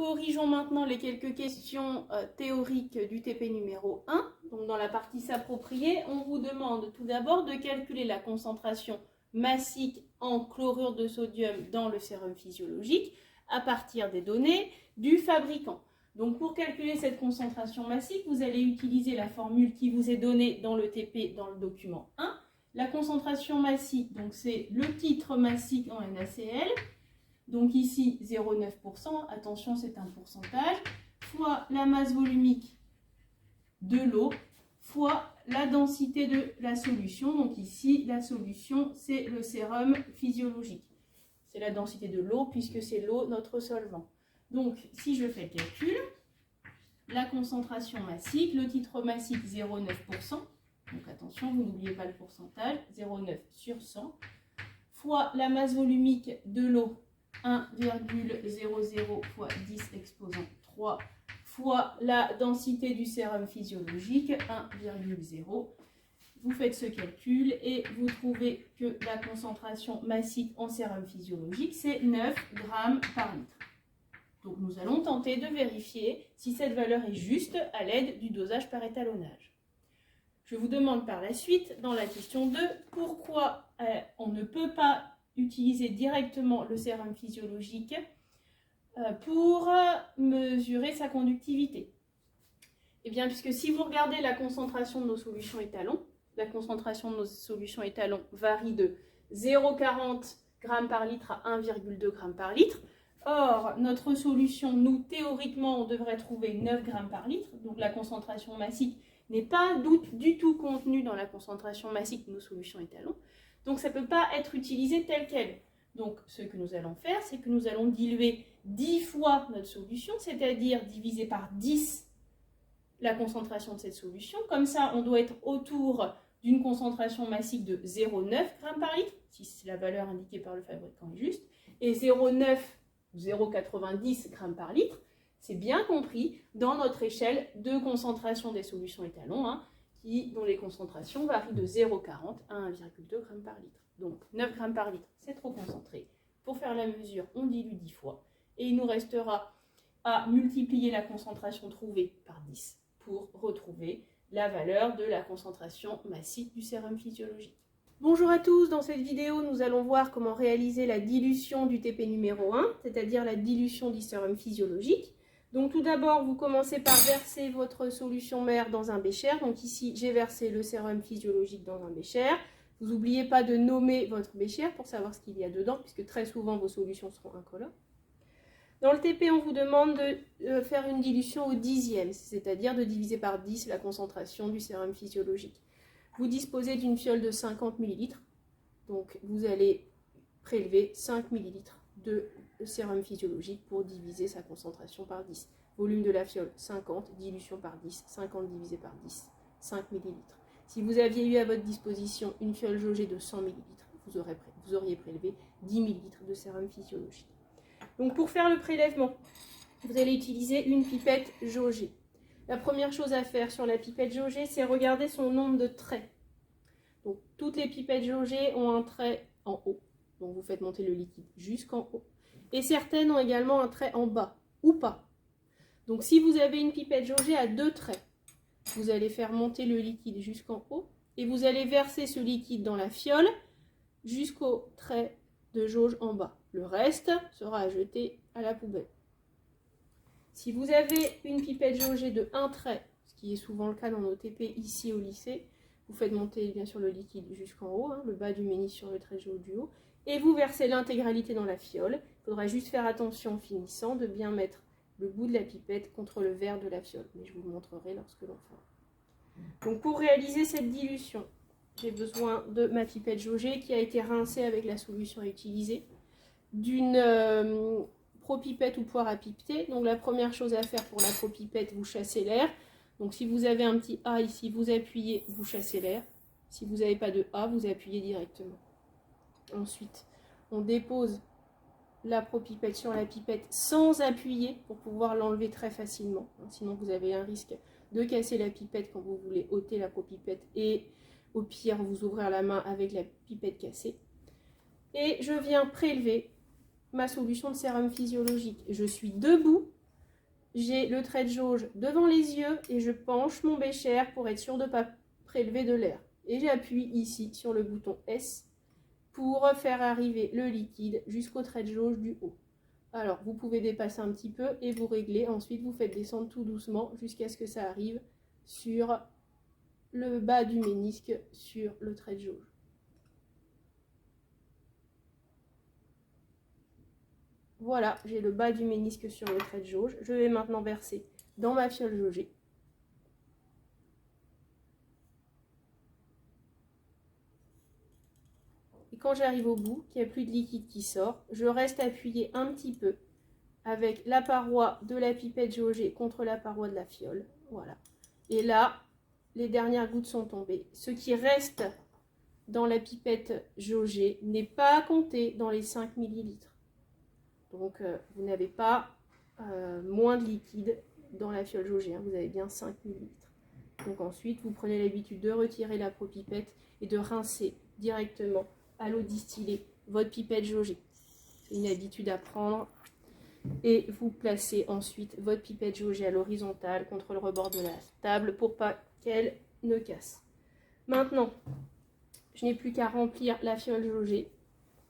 corrigeons maintenant les quelques questions théoriques du TP numéro 1. Donc, dans la partie s'approprier, on vous demande tout d'abord de calculer la concentration massique en chlorure de sodium dans le sérum physiologique à partir des données du fabricant. Donc, pour calculer cette concentration massique, vous allez utiliser la formule qui vous est donnée dans le TP dans le document 1. La concentration massique, donc c'est le titre massique en NaCl. Donc ici, 0,9%, attention, c'est un pourcentage, fois la masse volumique de l'eau, fois la densité de la solution. Donc ici, la solution, c'est le sérum physiologique. C'est la densité de l'eau, puisque c'est l'eau, notre solvant. Donc, si je fais le calcul, la concentration massique, le titre massique, 0,9%. Donc attention, vous n'oubliez pas le pourcentage, 0,9 sur 100, fois la masse volumique de l'eau, 1,00 fois 10 exposant 3 fois la densité du sérum physiologique, 1,0. Vous faites ce calcul et vous trouvez que la concentration massique en sérum physiologique, c'est 9 grammes par litre. Donc nous allons tenter de vérifier si cette valeur est juste à l'aide du dosage par étalonnage. Je vous demande par la suite, dans la question 2, pourquoi on ne peut pas utiliser directement le sérum physiologique pour mesurer sa conductivité. Eh bien, puisque si vous regardez la concentration de nos solutions étalons, la concentration de nos solutions étalons varie de 0,40 g par litre à 1,2 g par litre. Or, notre solution, nous, théoriquement, on devrait trouver 9 g par litre, donc la concentration massique n'est pas du tout contenue dans la concentration massique de nos solutions étalons. Donc, ça ne peut pas être utilisé tel quel. Donc, ce que nous allons faire, c'est que nous allons diluer 10 fois notre solution, c'est-à-dire diviser par 10 la concentration de cette solution. Comme ça, on doit être autour d'une concentration massique de 0,9 g par litre, si la valeur indiquée par le fabricant est juste, et 0,9 ou 0,90 g par litre, c'est bien compris dans notre échelle de concentration des solutions étalons, dont les concentrations varient de 0,40 à 1,2 g par litre. Donc 9 g par litre, c'est trop concentré. Pour faire la mesure, on dilue 10 fois. Et il nous restera à multiplier la concentration trouvée par 10 pour retrouver la valeur de la concentration massique du sérum physiologique. Bonjour à tous, dans cette vidéo, nous allons voir comment réaliser la dilution du TP numéro 1, c'est-à-dire la dilution du sérum physiologique. Donc tout d'abord, vous commencez par verser votre solution mère dans un bécher. Donc ici, j'ai versé le sérum physiologique dans un bécher. Vous n'oubliez pas de nommer votre bécher pour savoir ce qu'il y a dedans, puisque très souvent, vos solutions seront incolores. Dans le TP, on vous demande de faire une dilution au dixième, c'est-à-dire de diviser par 10 la concentration du sérum physiologique. Vous disposez d'une fiole de 50 ml, donc vous allez prélever 5 ml de sérum physiologique pour diviser sa concentration par 10. Volume de la fiole 50, dilution par 10, 50 divisé par 10, 5 ml. Si vous aviez eu à votre disposition une fiole jaugée de 100 ml, vous auriez prélevé 10 ml de sérum physiologique. Donc pour faire le prélèvement, vous allez utiliser une pipette jaugée. La première chose à faire sur la pipette jaugée, c'est regarder son nombre de traits. Donc toutes les pipettes jaugées ont un trait en haut. Donc vous faites monter le liquide jusqu'en haut. Et certaines ont également un trait en bas, ou pas. Donc si vous avez une pipette jaugée à 2 traits, vous allez faire monter le liquide jusqu'en haut et vous allez verser ce liquide dans la fiole jusqu'au trait de jauge en bas. Le reste sera à jeter à la poubelle. Si vous avez une pipette jaugée de 1 trait, ce qui est souvent le cas dans nos TP ici au lycée, vous faites monter bien sûr le liquide jusqu'en haut, le bas du ménis sur le trait de jauge du haut, et vous versez l'intégralité dans la fiole. Il faudra juste faire attention en finissant de bien mettre le bout de la pipette contre le verre de la fiole, mais je vous le montrerai lorsque l'on fera. Donc pour réaliser cette dilution, j'ai besoin de ma pipette jaugée qui a été rincée avec la solution à utiliser, d'une propipette ou poire à pipeter. Donc la première chose à faire pour la propipette, vous chassez l'air. Donc si vous avez un petit A ici, vous appuyez, vous chassez l'air. Si vous n'avez pas de A, vous appuyez directement. Ensuite, on dépose la propipette sur la pipette sans appuyer pour pouvoir l'enlever très facilement. Sinon vous avez un risque de casser la pipette quand vous voulez ôter la propipette et au pire vous ouvrir la main avec la pipette cassée. Et je viens prélever ma solution de sérum physiologique. Je suis debout j'ai le trait de jauge devant les yeux et je penche mon bécher pour être sûr de ne pas prélever de l'air. Et j'appuie ici sur le bouton S pour faire arriver le liquide jusqu'au trait de jauge du haut. Alors, vous pouvez dépasser un petit peu et vous réglez. Ensuite, vous faites descendre tout doucement jusqu'à ce que ça arrive sur le bas du ménisque, sur le trait de jauge. Voilà, j'ai le bas du ménisque sur le trait de jauge. Je vais maintenant verser dans ma fiole jaugée. Et quand j'arrive au bout, qu'il n'y a plus de liquide qui sort, je reste appuyé un petit peu avec la paroi de la pipette jaugée contre la paroi de la fiole. Voilà. Et là, les dernières gouttes sont tombées. Ce qui reste dans la pipette jaugée n'est pas compté dans les 5 ml. Donc, vous n'avez pas moins de liquide dans la fiole jaugée, hein, vous avez bien 5 ml. Donc ensuite, vous prenez l'habitude de retirer la propipette et de rincer directement à l'eau distillée votre pipette jaugée. C'est une habitude à prendre. Et vous placez ensuite votre pipette jaugée à l'horizontale contre le rebord de la table pour pas qu'elle ne casse. Maintenant, je n'ai plus qu'à remplir la fiole jaugée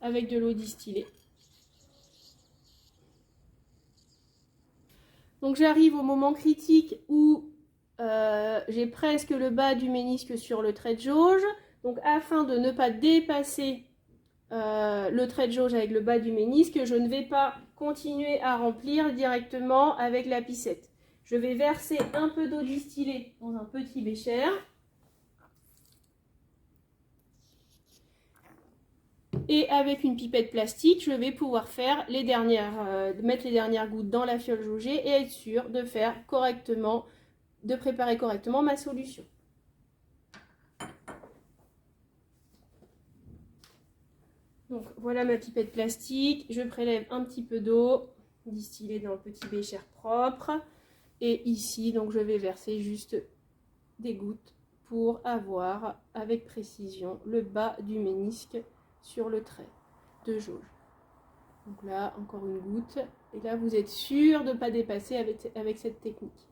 avec de l'eau distillée. Donc j'arrive au moment critique où j'ai presque le bas du ménisque sur le trait de jauge. Donc afin de ne pas dépasser le trait de jauge avec le bas du ménisque, je ne vais pas continuer à remplir directement avec la piscette. Je vais verser un peu d'eau distillée dans un petit bécher. Et avec une pipette plastique, je vais pouvoir faire mettre les dernières gouttes dans la fiole jaugée et être sûr de faire correctement, de préparer correctement ma solution. Donc voilà ma pipette plastique, je prélève un petit peu d'eau distillée dans le petit bécher propre. Et ici, donc je vais verser juste des gouttes pour avoir avec précision le bas du ménisque sur le trait de jauge. Donc là, encore une goutte. Et là, vous êtes sûr de ne pas dépasser avec cette technique.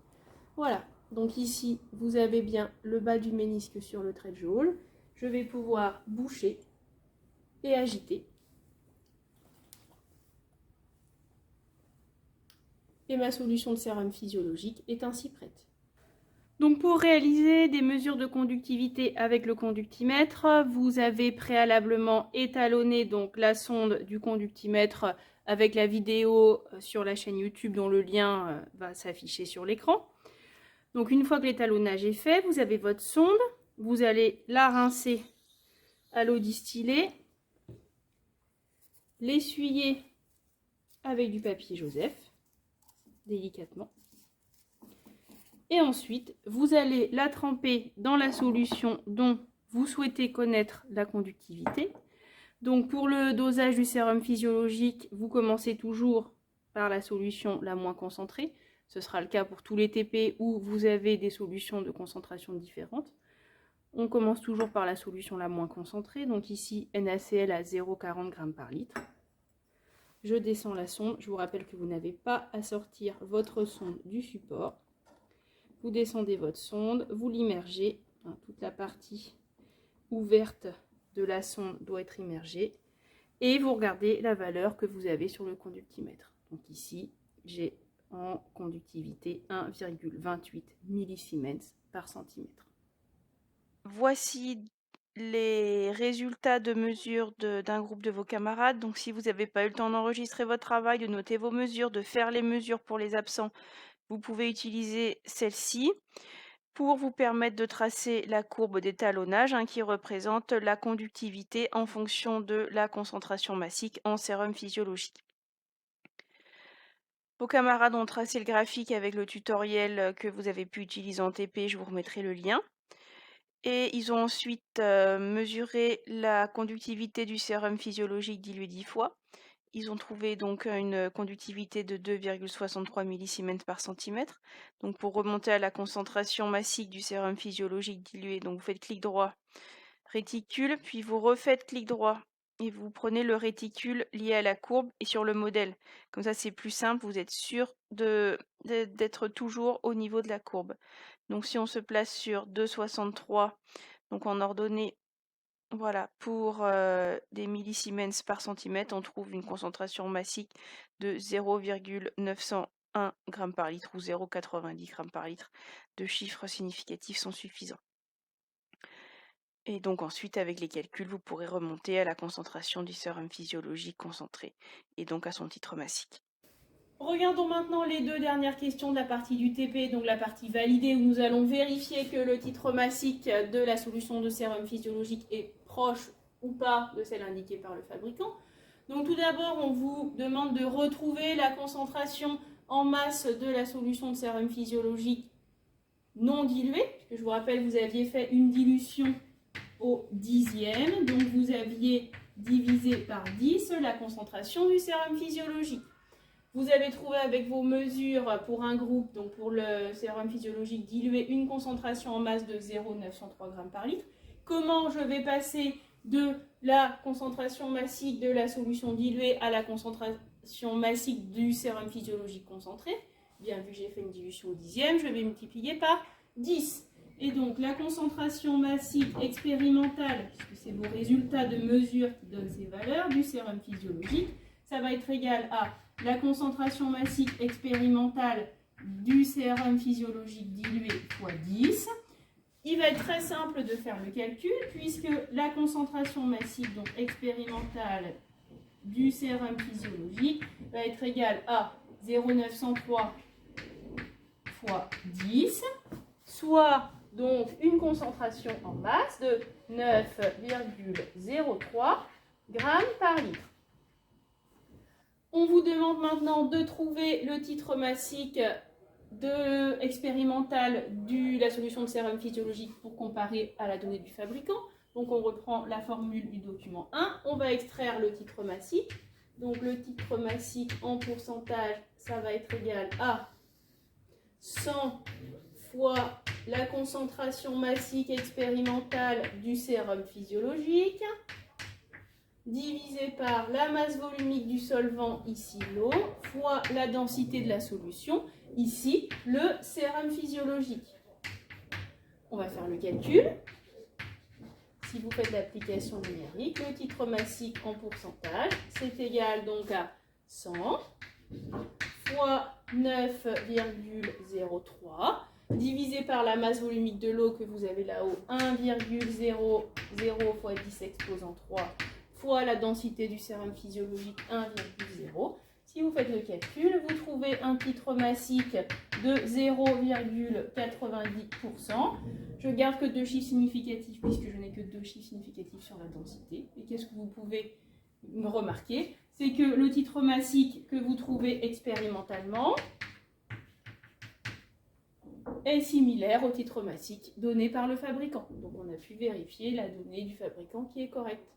Voilà. Donc ici, vous avez bien le bas du ménisque sur le trait de jauge. Je vais pouvoir boucher et agiter. Et ma solution de sérum physiologique est ainsi prête. Donc pour réaliser des mesures de conductivité avec le conductimètre, vous avez préalablement étalonné donc la sonde du conductimètre avec la vidéo sur la chaîne YouTube dont le lien va s'afficher sur l'écran. Donc une fois que l'étalonnage est fait, vous avez votre sonde, vous allez la rincer à l'eau distillée, l'essuyer avec du papier Joseph, délicatement. Et ensuite, vous allez la tremper dans la solution dont vous souhaitez connaître la conductivité. Donc pour le dosage du sérum physiologique, vous commencez toujours par la solution la moins concentrée. Ce sera le cas pour tous les TP où vous avez des solutions de concentration différentes. On commence toujours par la solution la moins concentrée. Donc ici, NaCl à 0,40 g par litre. Je descends la sonde. Je vous rappelle que vous n'avez pas à sortir votre sonde du support. Vous descendez votre sonde, vous l'immergez, toute la partie ouverte de la sonde doit être immergée, et vous regardez la valeur que vous avez sur le conductimètre. Donc ici, j'ai en conductivité 1,28 millisiemens par centimètre. Voici les résultats de mesure d'un groupe de vos camarades. Donc si vous n'avez pas eu le temps d'enregistrer votre travail, de noter vos mesures, de faire les mesures pour les absents, vous pouvez utiliser celle-ci pour vous permettre de tracer la courbe d'étalonnage qui représente la conductivité en fonction de la concentration massique en sérum physiologique. Vos camarades ont tracé le graphique avec le tutoriel que vous avez pu utiliser en TP, je vous remettrai le lien. Et ils ont ensuite mesuré la conductivité du sérum physiologique dilué 10 fois. Ils ont trouvé donc une conductivité de 2,63 millisiemens par centimètre. Donc pour remonter à la concentration massique du sérum physiologique dilué, donc vous faites clic droit, réticule, puis vous refaites clic droit et vous prenez le réticule lié à la courbe et sur le modèle. Comme ça, c'est plus simple, vous êtes sûr d'être toujours au niveau de la courbe. Donc si on se place sur 2,63, donc en ordonnée, voilà, pour des millisiemens par centimètre, on trouve une concentration massique de 0,901 g par litre ou 0,90 g par litre. Deux chiffres significatifs sont suffisants. Et donc ensuite, avec les calculs, vous pourrez remonter à la concentration du sérum physiologique concentré, et donc à son titre massique. Regardons maintenant les deux dernières questions de la partie du TP, donc la partie validée où nous allons vérifier que le titre massique de la solution de sérum physiologique est proche ou pas de celle indiquée par le fabricant. Donc tout d'abord, on vous demande de retrouver la concentration en masse de la solution de sérum physiologique non diluée, puisque je vous rappelle, vous aviez fait une dilution au dixième, donc vous aviez divisé par 10 la concentration du sérum physiologique. Vous avez trouvé avec vos mesures pour un groupe, donc pour le sérum physiologique dilué, une concentration en masse de 0,903 g par litre. Comment je vais passer de la concentration massique de la solution diluée à la concentration massique du sérum physiologique concentré? Bien, vu que j'ai fait une dilution au dixième, je vais multiplier par 10. Et donc, la concentration massique expérimentale, puisque c'est vos résultats de mesure qui donnent ces valeurs du sérum physiologique, ça va être égal à la concentration massique expérimentale du sérum physiologique dilué fois 10. Il va être très simple de faire le calcul puisque la concentration massique donc expérimentale du sérum physiologique va être égale à 0,903 fois 10, soit donc une concentration en masse de 9,03 g par litre. On vous demande maintenant de trouver le titre massique expérimental de la solution de sérum physiologique pour comparer à la donnée du fabricant. Donc on reprend la formule du document 1. On va extraire le titre massique. Donc le titre massique en pourcentage, ça va être égal à 100 fois la concentration massique expérimentale du sérum physiologique, divisé par la masse volumique du solvant, ici l'eau, fois la densité de la solution, ici le sérum physiologique. On va faire le calcul. Si vous faites l'application numérique, le titre massique en pourcentage, c'est égal donc à 100 fois 9,03 divisé par la masse volumique de l'eau que vous avez là-haut, 1,00 fois 10 exposant 3 fois la densité du sérum physiologique 1,0. Si vous faites le calcul, vous trouvez un titre massique de 0,90%. Je garde que deux chiffres significatifs puisque je n'ai que deux chiffres significatifs sur la densité. Et qu'est-ce que vous pouvez remarquer? C'est que le titre massique que vous trouvez expérimentalement est similaire au titre massique donné par le fabricant. Donc on a pu vérifier la donnée du fabricant qui est correcte.